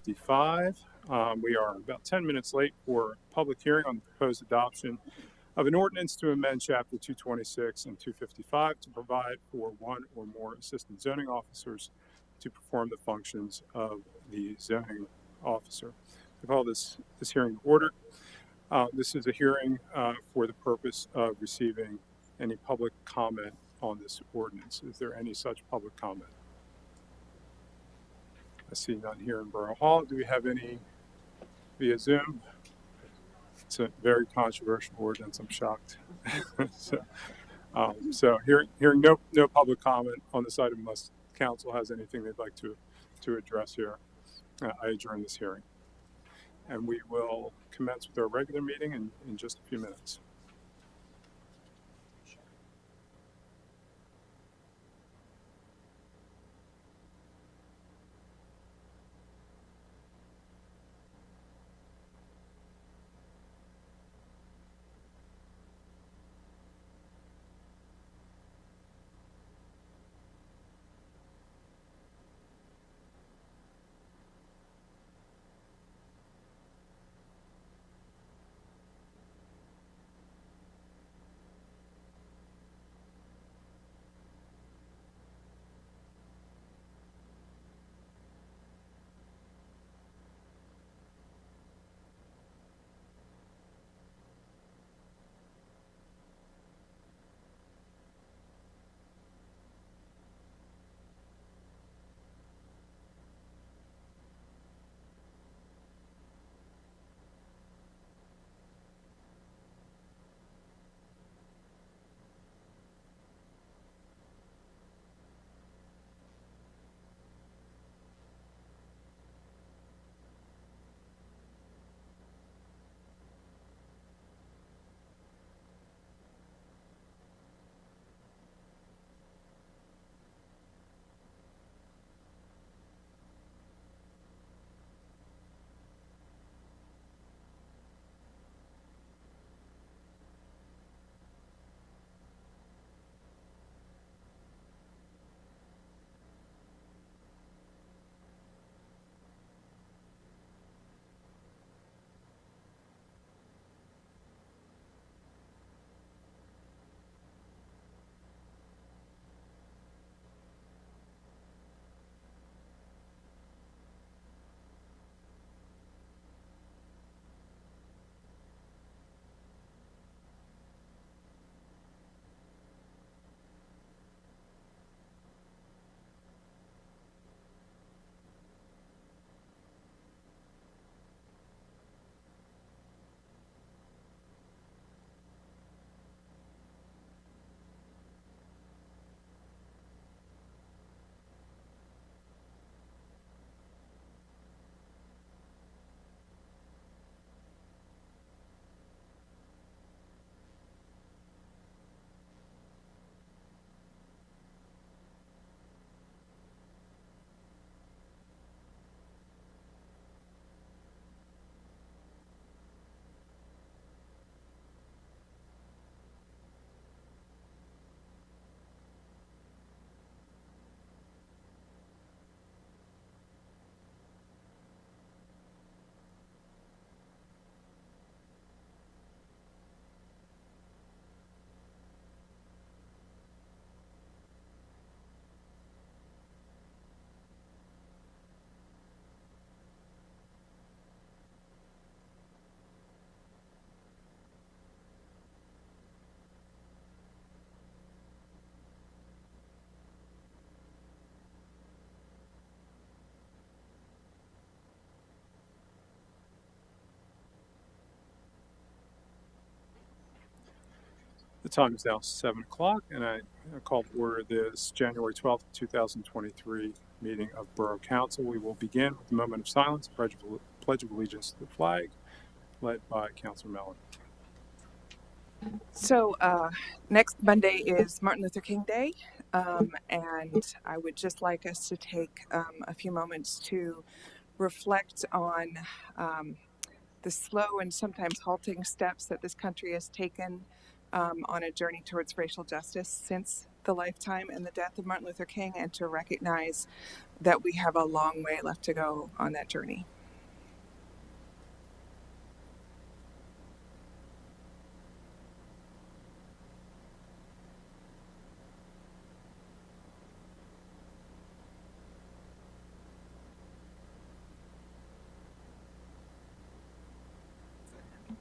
55. We are about 10 minutes late for public hearing on the proposed adoption of an ordinance to amend Chapter 226 and 255 to provide for one or more assistant zoning officers to perform the functions of the zoning officer. I call this hearing to order. This is a hearing for the purpose of receiving any public comment on this ordinance. Is there any such public comment? I see none here in Borough Hall. Do we have any via Zoom? It's a very controversial ordinance. I'm shocked. so hearing no public comment on this item unless council has anything they'd like to address here. I adjourn this hearing, and we will commence with our regular meeting in just a few minutes. The time is now 7 o'clock, and I call to order this January 12th, 2023 meeting of Borough Council. We will begin with a moment of silence, pledge of allegiance to the flag, led by Councilor Mellon. So next Monday is Martin Luther King Day, and I would just like us to take a few moments to reflect on the slow and sometimes halting steps that this country has taken on a journey towards racial justice since the lifetime and the death of Martin Luther King, and to recognize that we have a long way left to go on that journey.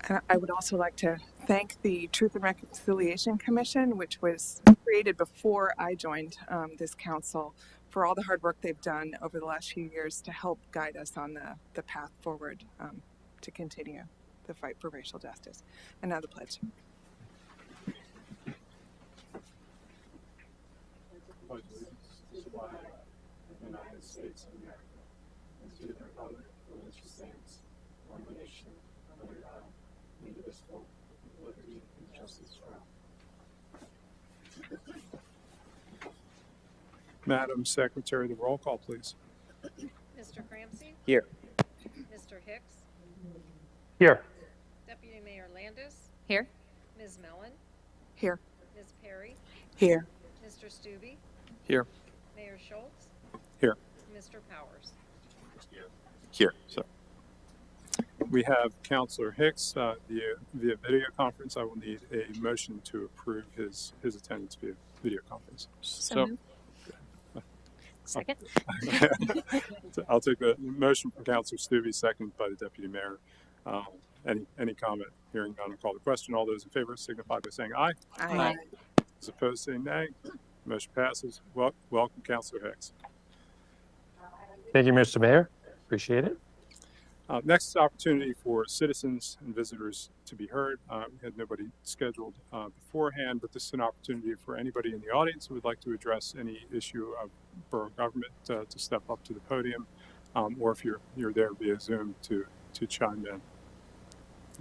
And I would also like to thank the Truth and Reconciliation Commission, which was created before I joined this council, for all the hard work they've done over the last few years to help guide us on the path forward to continue the fight for racial justice. And now the pledge. Pledge allegiance to the flag of the United States of America and to the republic for which it stands, one nation, under God, indivisible, with liberty and justice for all. Madam Secretary, the roll call, please. Mr. Cramsey? Here. Mr. Hicks? Here. Deputy Mayor Landis? Here. Ms. Mellon? Here. Ms. Perry? Here. Mr. Stubbe? Here. Mayor Schultz? Here. Mr. Powers? Here. So we have Councilor Hicks via video conference. I will need a motion to approve his attendance via video conference. So moved. Second. So I'll take the motion from Councilor Stubbe, second by the Deputy Mayor. Any comment? Hearing none, I'll call the question. All those in favor signify by saying aye. Aye. Those opposed say nay. Motion passes. Welcome, Councilor Hicks. Thank you, Mr. Mayor. Appreciate it. Next is opportunity for citizens and visitors to be heard. We had nobody scheduled beforehand, but this is an opportunity for anybody in the audience who would like to address any issue of borough government to step up to the podium, or if you're there via Zoom to chime in.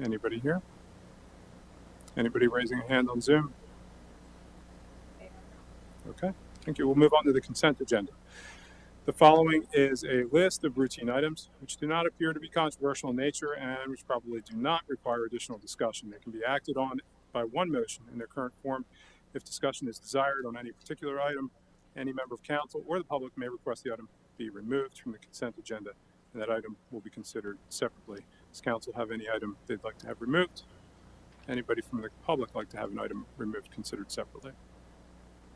Anybody here? Anybody raising a hand on Zoom? Okay, thank you. We'll move on to the consent agenda. The following is a list of routine items which do not appear to be controversial in nature and which probably do not require additional discussion. They can be acted on by one motion in their current form. If discussion is desired on any particular item, any member of council or the public may request the item be removed from the consent agenda, and that item will be considered separately. Does council have any item they'd like to have removed? Anybody from the public like to have an item removed, considered separately?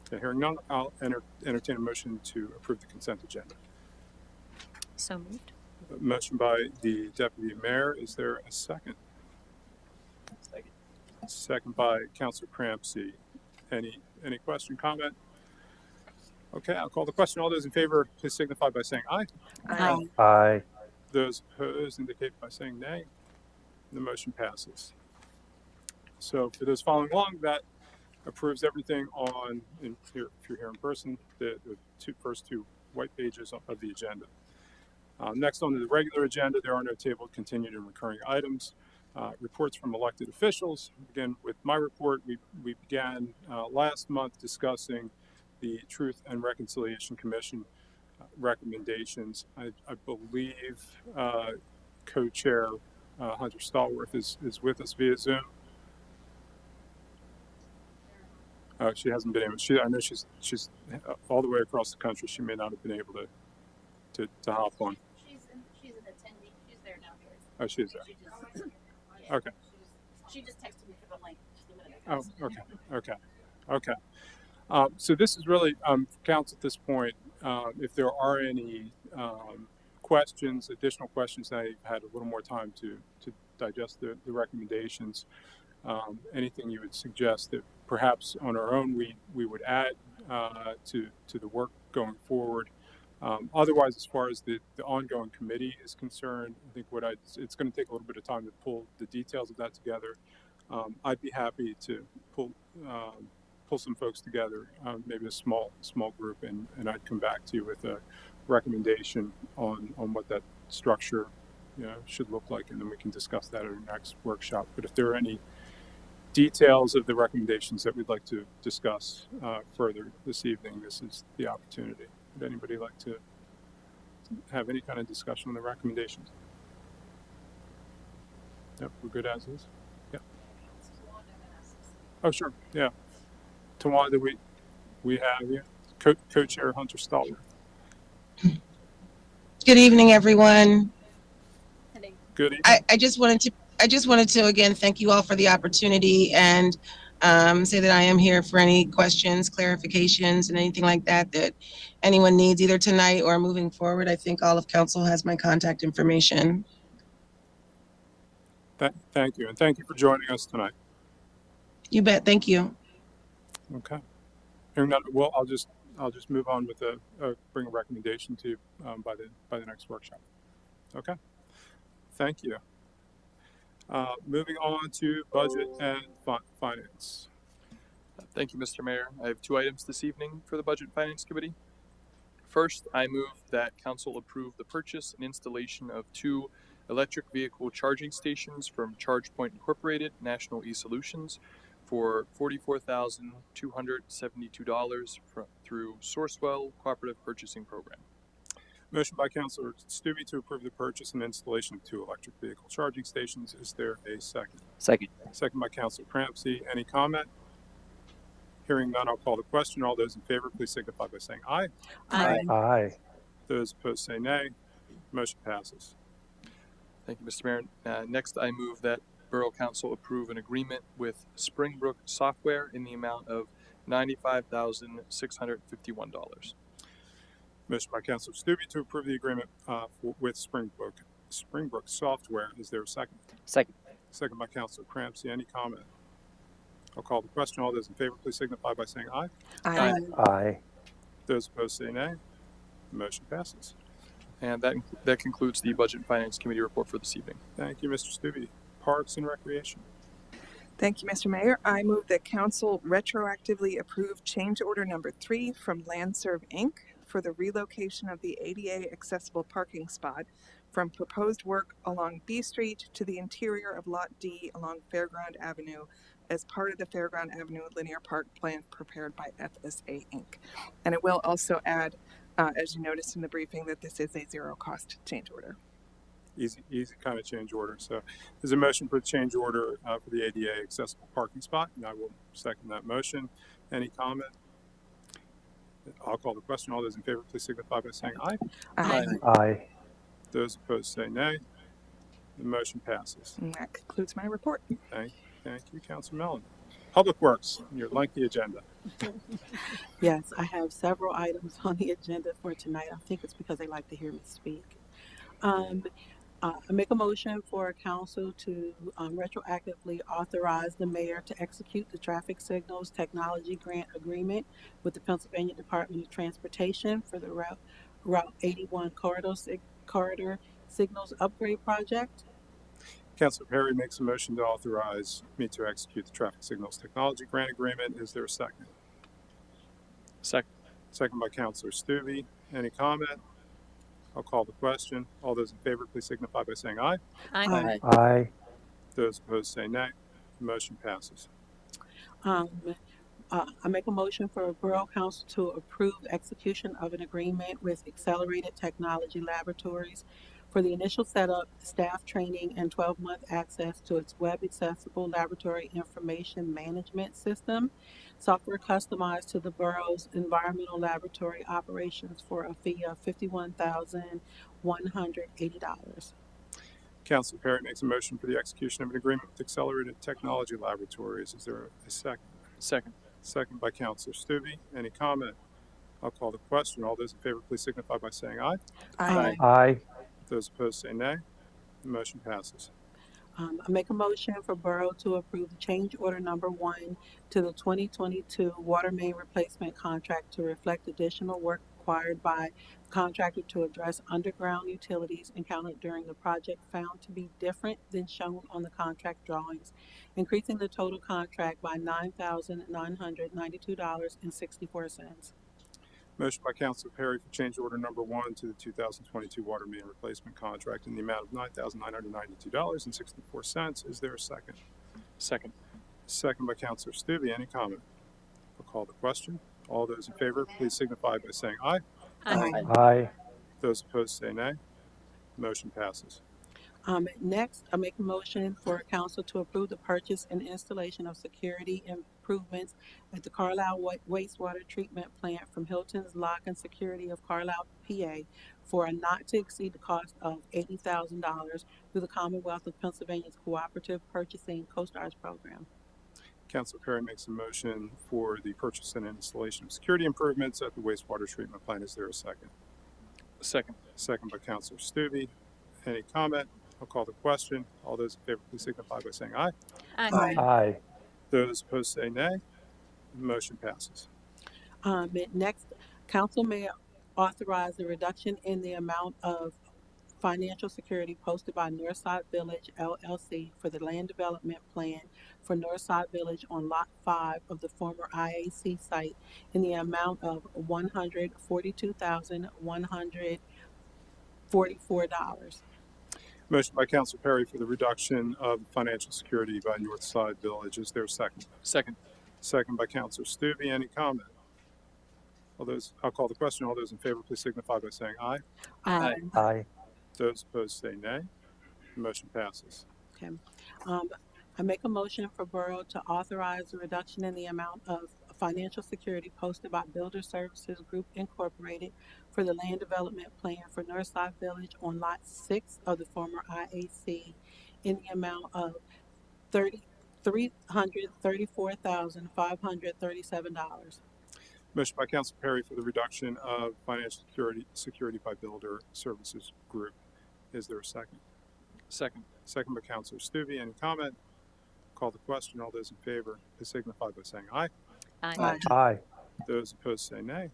Okay, hearing none, I'll entertain a motion to approve the consent agenda. So moved. A motion by the Deputy Mayor. Is there a second? Second. Second by Councilor Cramsey. Any question, comment? Okay, I'll call the question. All those in favor, please signify by saying aye. Aye. Aye. Those opposed indicate by saying nay. The motion passes. So for those following along, that approves everything on, if you're here in person, the first two white pages of the agenda. Next on to the regular agenda, there are no tabled, continued, and recurring items. Reports from elected officials. Again, with my report, we began last month discussing the Truth and Reconciliation Commission recommendations. I believe co-chair Hunter Stallworth is with us via Zoom. She hasn't been able. I know she's all the way across the country. She may not have been able to hop on. She's an attendee. She's there now. Oh, she is there. Okay. She just texted me for the link just a minute ago. Oh, okay. So this is really council at this point. If there are any questions, additional questions, that you've had a little more time to digest the recommendations. Anything you would suggest that perhaps on our own we would add to the work going forward. Otherwise, as far as the ongoing committee is concerned, I think it's going to take a little bit of time to pull the details of that together. I'd be happy to pull some folks together, maybe a small group, and I'd come back to you with a recommendation on what that structure should look like, and then we can discuss that at our next workshop. But if there are any details of the recommendations that we'd like to discuss further this evening, this is the opportunity. Would anybody like to have any kind of discussion on the recommendations? Yep, we're good as is. Yep. Oh, sure. Yeah. Tawanda, we have you. Co-chair Hunter Stallworth. Good evening, everyone. Good I, evening. I just wanted to I just wanted to again thank you all for the opportunity and say that I am here for any questions, clarifications, and anything like that that anyone needs either tonight or moving forward. I think all of council has my contact information. Thank you, and thank you for joining us tonight. You bet. Thank you. Okay. Hearing none, well, I'll just move on with bring a recommendation to you by the next workshop. Okay. Thank you. Moving on to budget and finance. Thank you, Mr. Mayor. I have two items this evening for the Budget and Finance Committee. First, I move that council approve the purchase and installation of two electric vehicle charging stations from ChargePoint Incorporated National E-Solutions for $44,272 through Sourcewell Cooperative Purchasing Program. Motion by Councilor Stubbe to approve the purchase and installation of two electric vehicle charging stations. Is there a second? Second. Second by Councilor Crampsey. Any comment? Hearing none, I'll call the question. All those in favor, please signify by saying aye. Aye. Aye. Those opposed say nay. Motion passes. Thank you, Mr. Mayor. Next, I move that Borough Council approve an agreement with Springbrook Software in the amount of $95,651. Motion by Councilor Stubbe to approve the agreement with Springbrook Software. Is there a second? Second. Second by Councilor Crampsey. Any comment? I'll call the question. All those in favor, please signify by saying aye. Aye. Aye. Those opposed say nay. Motion passes. And that concludes the Budget and Finance Committee report for this evening. Thank you, Mr. Stubbe. Parks and Recreation. Thank you, Mr. Mayor. I move that council retroactively approve change order number 3 from Landserv Inc. for the relocation of the ADA accessible parking spot from proposed work along B Street to the interior of Lot D along Fairground Avenue as part of the Fairground Avenue Linear Park Plan prepared by FSA Inc. And it will also add, as you noticed in the briefing, that this is a zero cost change order. Easy kind of change order. So there's a motion for the change order for the ADA accessible parking spot, and I will second that motion. Any comment? I'll call the question. All those in favor, please signify by saying aye. Aye. Aye. Those opposed say nay. The motion passes. And that concludes my report. Thank you, Councilor Mellon. Public Works, your lengthy agenda. Yes, I have several items on the agenda for tonight. I think it's because they like to hear me speak. I make a motion for council to retroactively authorize the mayor to execute the traffic signals technology grant agreement with the Pennsylvania Department of Transportation for the Route 81 corridor signals upgrade project. Councilor Perry makes a motion to authorize me to execute the traffic signals technology grant agreement. Is there a second? Second. Second by Councilor Stubbe. Any comment? I'll call the question. All those in favor, please signify by saying aye. Aye. Aye. Those opposed say nay. The motion passes. I make a motion for Borough Council to approve execution of an agreement with Accelerated Technology Laboratories for the initial setup, staff training, and 12-month access to its web-accessible laboratory information management system, software customized to the borough's environmental laboratory operations for a fee of $51,180. Councilor Perry makes a motion for the execution of an agreement with Accelerated Technology Laboratories. Is there a second? Second. Second by Councilor Stubbe. Any comment? I'll call the question. All those in favor, please signify by saying aye. Aye. Aye. Those opposed say nay. The motion passes. I make a motion for Borough to approve the change order number 1 to the 2022 water main replacement contract to reflect additional work required by the contractor to address underground utilities encountered during the project found to be different than shown on the contract drawings, increasing the total contract by $9,992.64. Motion by Councilor Perry for change order number 1 to the 2022 water main replacement contract in the amount of $9,992.64. Is there a second? Second. Second by Councilor Stubbe. Any comment? I'll call the question. All those in favor, please signify by saying aye. Aye. Aye. Those opposed say nay. Motion passes. Next, I make a motion for council to approve the purchase and installation of security improvements at the Carlisle wastewater treatment plant from Hilton's Lock and Security of Carlisle PA, for a not to exceed the cost of $80,000 through the Commonwealth of Pennsylvania's Cooperative Purchasing Co-Stars Program. Councilor Perry makes a motion for the purchase and installation of security improvements at the wastewater treatment plant. Is there a second? Second. Second by Councilor Stube. Any comment? I'll call the question. All those in favor, please signify by saying aye. Aye. Aye. Those opposed say nay. The motion passes. Next, council may authorize a reduction in the amount of financial security posted by Northside Village LLC for the land development plan for Northside Village on Lot 5 of the former IAC site in the amount of $142,144. Motion by Councilor Perry for the reduction of financial security by Northside Village. Is there a second? Second. Second by Councilor Stube. Any comment? I'll call the question. All those in favor, please signify by saying aye. Aye. Aye. Those opposed say nay. The motion passes. Okay. I make a motion for Borough to authorize a reduction in the amount of financial security posted by Builder Services Group Incorporated for the land development plan for Northside Village on Lot 6 of the former IAC in the amount of $334,537. Motion by Councilor Perry for the reduction of financial security by Builder Services Group. Is there a second? Second. Second by Councilor Stube. Any comment? Call the question. All those in favor, please signify by saying aye. Aye. Aye. Those opposed say nay.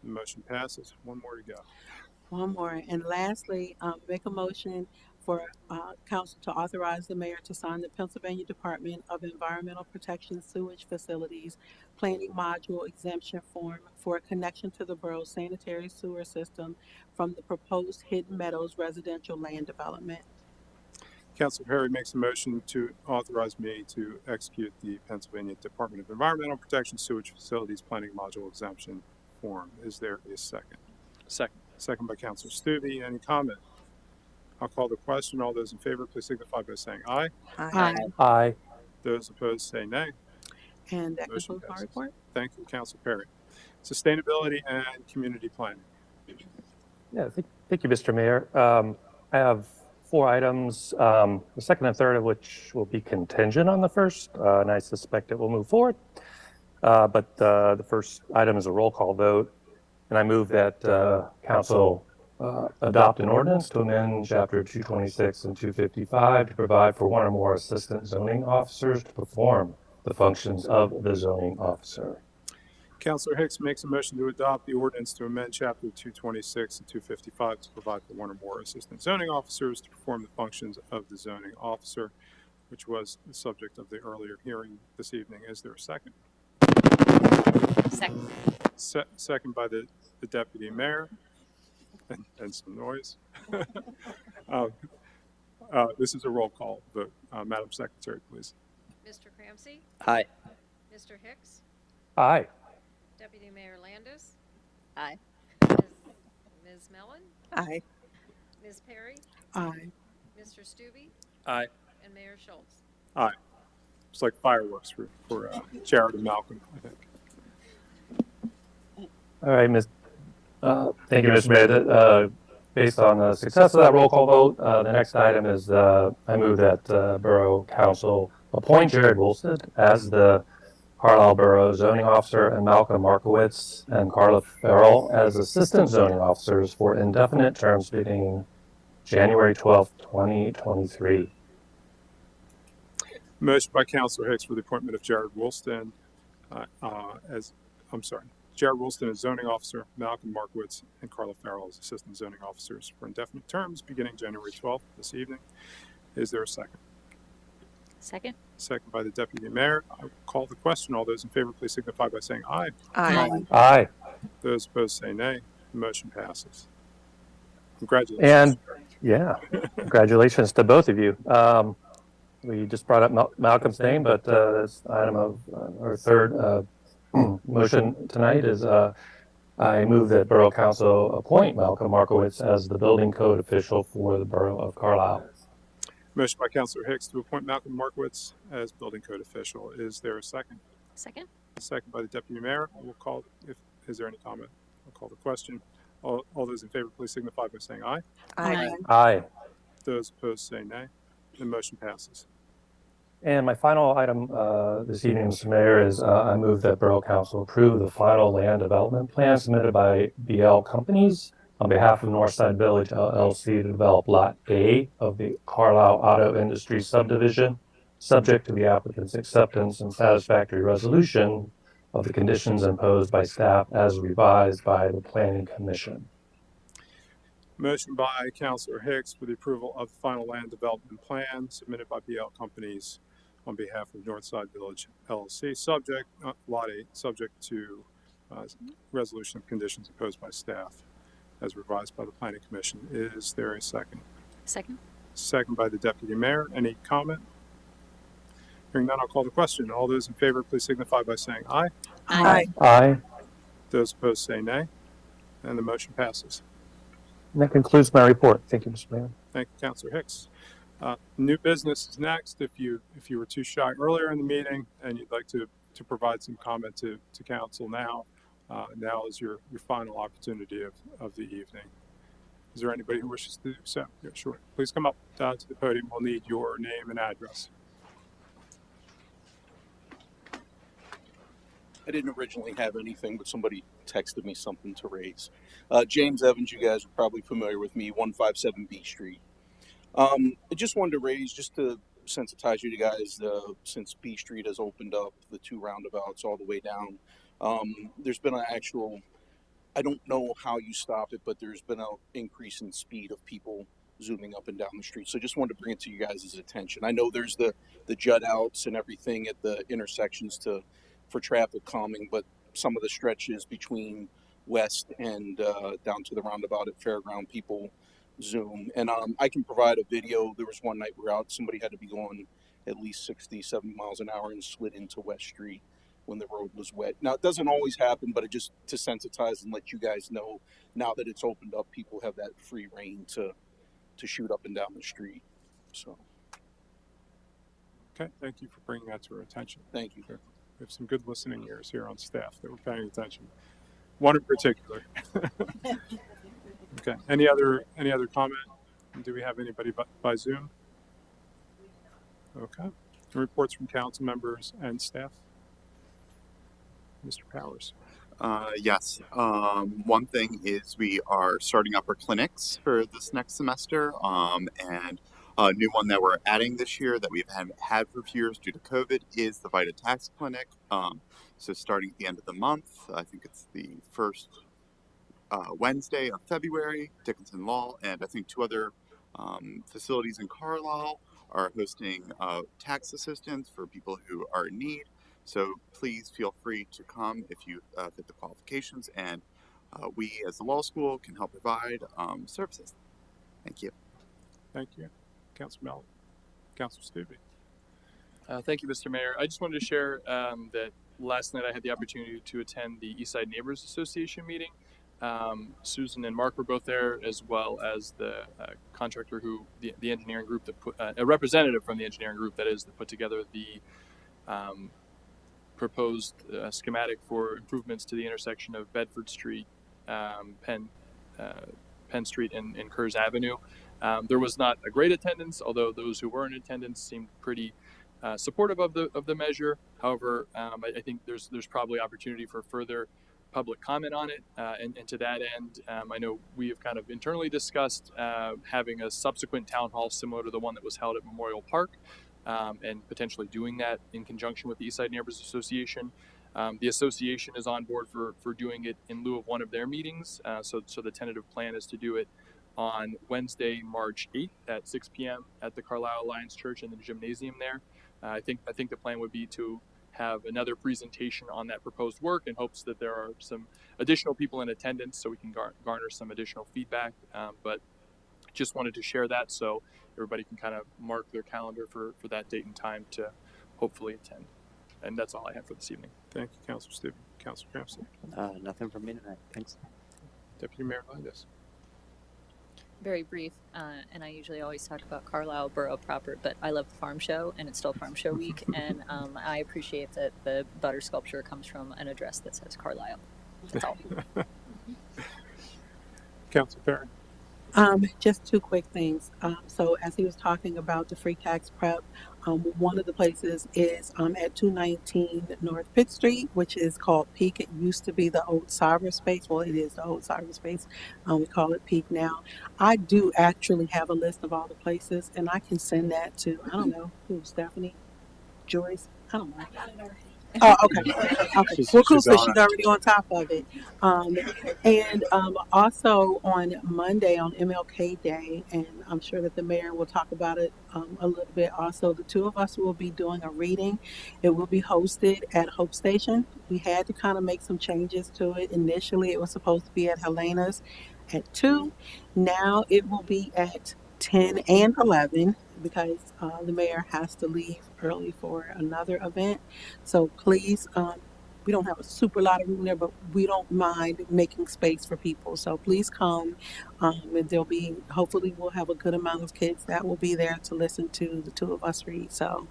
The motion passes. One more to go. One more. And lastly, make a motion for council to authorize the mayor to sign the Pennsylvania Department of Environmental Protection Sewage Facilities Planning Module Exemption Form for a connection to the borough's sanitary sewer system from the proposed Hidden Meadows residential land development. Councilor Perry makes a motion to authorize me to execute the Pennsylvania Department of Environmental Protection Sewage Facilities Planning Module Exemption Form. Is there a second? Second. Second by Councilor Stube. Any comment? I'll call the question. All those in favor, please signify by saying aye. Aye. Aye. Those opposed say nay. And that Motion concludes my passes. report. Thank you, Councilor Perry. Sustainability and community planning. Yeah, thank you, Mr. Mayor. I have 4 items, the second and third of which will be contingent on the first, and I suspect it will move forward. But the first item is a roll call vote, and I move that council adopt an ordinance to amend Chapter 226 and 255 to provide for one or more assistant zoning officers to perform the functions of the zoning officer. Councilor Hicks makes a motion to adopt the ordinance to amend Chapter 226 and 255 to provide for one or more assistant zoning officers to perform the functions of the zoning officer, which was the subject of the earlier hearing this evening. Is there a second? Second. Second by the deputy mayor, and some noise. This is a roll call vote. Madam Secretary, please. Mr. Cramsey? Aye. Mr. Hicks? Aye. Deputy Mayor Landis? Aye. Ms. Mellon? Aye. Ms. Perry? Aye. Mr. Stube? Aye. And Mayor Schultz? Aye. It's like fireworks for Jared and Malcolm, I think. All right, thank you, Mr. Mayor. Based on the success of that roll call vote, the next item is I move that Borough Council appoint Jared Woolstead as the Carlisle Borough Zoning Officer and Malcolm Markowitz and Carla Farrell as Assistant Zoning Officers for indefinite terms beginning January 12th, 2023. Motion by Councilor Hicks for the appointment of Jared Woolston Jared Woolston as zoning officer, Malcolm Markowitz and Carla Farrell as assistant zoning officers for indefinite terms beginning January 12th this evening. Is there a second? Second. Second by the deputy mayor. I will call the question. All those in favor, please signify by saying aye. Aye. Aye. Those opposed say nay. The motion passes. Congratulations. And yeah, congratulations to both of you. We just brought up Malcolm's name, but this item of our third motion tonight is I move that Borough Council appoint Malcolm Markowitz as the building code official for the Borough of Carlisle. Motion by Councilor Hicks to appoint Malcolm Markowitz as building code official. Is there a second? Second. Second by the deputy mayor. Is there any comment? I'll call the question. All those in favor, please signify by saying aye. Aye. Aye. Those opposed say nay. The motion passes. And my final item this evening, Mr. Mayor, is I move that Borough Council approve the final land development plan submitted by BL Companies on behalf of Northside Village LLC to develop Lot A of the Carlisle Auto Industry subdivision, subject to the applicant's acceptance and satisfactory resolution of the conditions imposed by staff as revised by the Planning Commission. Motion by Councilor Hicks for the approval of the final land development plan submitted by BL Companies on behalf of Northside Village LLC, Lot 8, subject to resolution of conditions imposed by staff as revised by the Planning Commission. Is there a second? Second. Second by the Deputy Mayor. Any comment? Hearing none, I'll call the question. All those in favor, please signify by saying aye. Aye. Aye. Those opposed say nay. And the motion passes. And that concludes my report. Thank you, Mr. Mayor. Thank you, Councilor Hicks. New business is next. If you were too shy earlier in the meeting and you'd like to provide some comment to council now, now is your final opportunity of the evening. Is there anybody who wishes to do so? Yeah, sure. Please come up to the podium. We'll need your name and address. I didn't originally have anything, but somebody texted me something to raise. James Evans, you guys are probably familiar with me, 157 B Street. I just wanted to raise, just to sensitize you guys, since B Street has opened up the two roundabouts all the way down, there's been an actual, I don't know how you stop it, but there's been an increase in speed of people zooming up and down the street. So just wanted to bring it to you guys' attention. I know there's the jut outs and everything at the intersections for traffic calming, but some of the stretches between West and down to the roundabout at Fairground, people zoom. And I can provide a video. There was one night we were out, somebody had to be going at least 60, 70 miles an hour and slid into West Street when the road was wet. Now, it doesn't always happen, but it just to sensitize and let you guys know, now that it's opened up, people have that free reign to shoot up and down the street. So, Okay, thank you for bringing that to our attention. thank you. We have some good listening ears here on staff that were paying attention. One in particular. Okay. Any other comment? Do we have anybody by Zoom? Okay. Reports from council members and staff. Mr. Powers. Yes. One thing is we are starting up our clinics for this next semester, and a new one that we're adding this year that we've had for a few years due to COVID is the Vita Tax Clinic. So starting at the end of the month, I think it's the first Wednesday of February, Dickinson Law, and I think two other facilities in Carlisle are hosting tax assistance for people who are in need. So please feel free to come if you fit the qualifications, and we as the law school can help provide services. Thank you. Thank you. Councilor Mellon. Councilor Stubbe. Thank you, Mr. Mayor. I just wanted to share that last night I had the opportunity to attend the Eastside Neighbors Association meeting. Susan and Mark were both there, as well as the contractor the engineering group that put a representative from the engineering group that put together the proposed schematic for improvements to the intersection of Bedford Street, Penn Street, and Kerrs Avenue. There was not a great attendance, although those who were in attendance seemed pretty supportive of the measure. However, I think there's probably opportunity for further public comment on it, and to that end, I know we have kind of internally discussed having a subsequent town hall similar to the one that was held at Memorial Park, and potentially doing that in conjunction with the Eastside Neighbors Association. The association is on board for doing it in lieu of one of their meetings, so the tentative plan is to do it on Wednesday, March 8th at 6 p.m. at the Carlisle Alliance Church in the gymnasium there. I think the plan would be to have another presentation on that proposed work in hopes that there are some additional people in attendance so we can garner some additional feedback. But just wanted to share that so everybody can kind of mark their calendar for that date and time to hopefully attend. And that's all I have for this evening. Thank you, Councilor Stubbe. Councilor Crampson. Nothing from me tonight. Thanks. Deputy Mayor Linus. Very brief, and I usually always talk about Carlisle Borough proper, but I love the farm show, and it's still Farm Show Week, and I appreciate that the butter sculpture comes from an address that says Carlisle. That's all. Council Perry. Just two quick things. So as he was talking about the free tax prep, one of the places is at 219 North Pitt Street, which is called Peak. It used to be the old cyberspace. Well, it is the old cyberspace. We call it Peak now. I do actually have a list of all the places, and I can send that to, I don't know, who, Stephanie, Joyce? I don't know. Oh, okay. Okay. Well, cool. She's So on she's it. already on top of it. And also on Monday on MLK Day, and I'm sure that the mayor will talk about it a little bit. Also, the two of us will be doing a reading. It will be hosted at Hope Station. We had to kind of make some changes to it. Initially, it was supposed to be at Helena's at 2. Now it will be at 10 and 11 because the mayor has to leave early for another event. So please, we don't have a super lot of room there, but we don't mind making space for people. So please come, and there'll be, hopefully we'll have a good amount of kids that will be there to listen to the two of us read. So,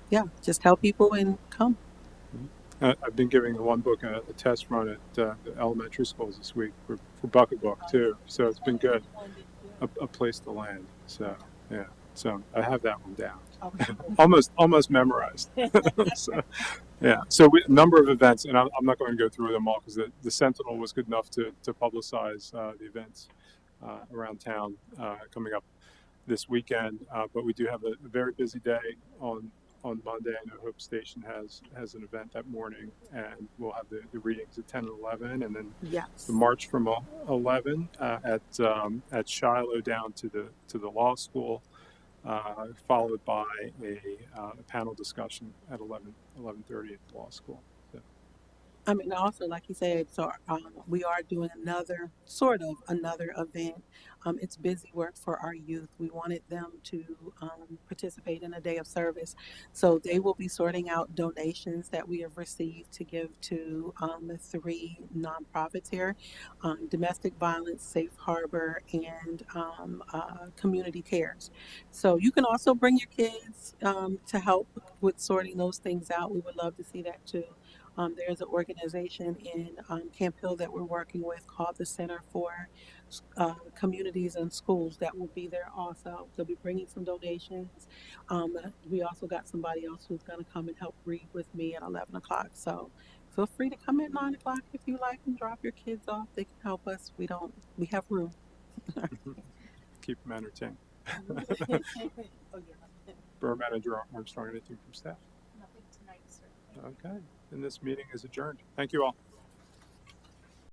yeah, just tell people and come. I've been giving the one book a test run at the elementary schools this week for Bucket Book too. So it's been good. A place to land. So yeah. So I have that one down. almost memorized. So, yeah. So a number of events, and I'm not going to go through them all because the Sentinel was good enough to publicize the events around town coming up this weekend. But we do have a very busy day on Monday. I know Hope Station has an event that morning, and we'll have the readings at 10 and 11, and then Yes. the march from 11 at Shiloh down to the law school, followed by a panel discussion at 11:30 at the law school. So. I mean, also, like you said, so we are doing another sort of another event. It's busy work for our youth. We wanted them to participate in a day of service, so they will be sorting out donations that we have received to give to the 3 nonprofits here: Domestic Violence, Safe Harbor, and Community Cares. So you can also bring your kids to help with sorting those things out. We would love to see that too. There's an organization in Camp Hill that we're working with called the Center for Communities and Schools that will be there also. They'll be bringing some donations. We also got somebody else who's going to come and help read with me at 11 o'clock. So feel free to come at 9 o'clock if you like and drop your kids off. They can help us. We have room. Keep them entertained. Oh, yeah. Borough Manager Armstrong, anything from staff? Nothing tonight, sir. Okay, and this meeting is adjourned. Thank you all.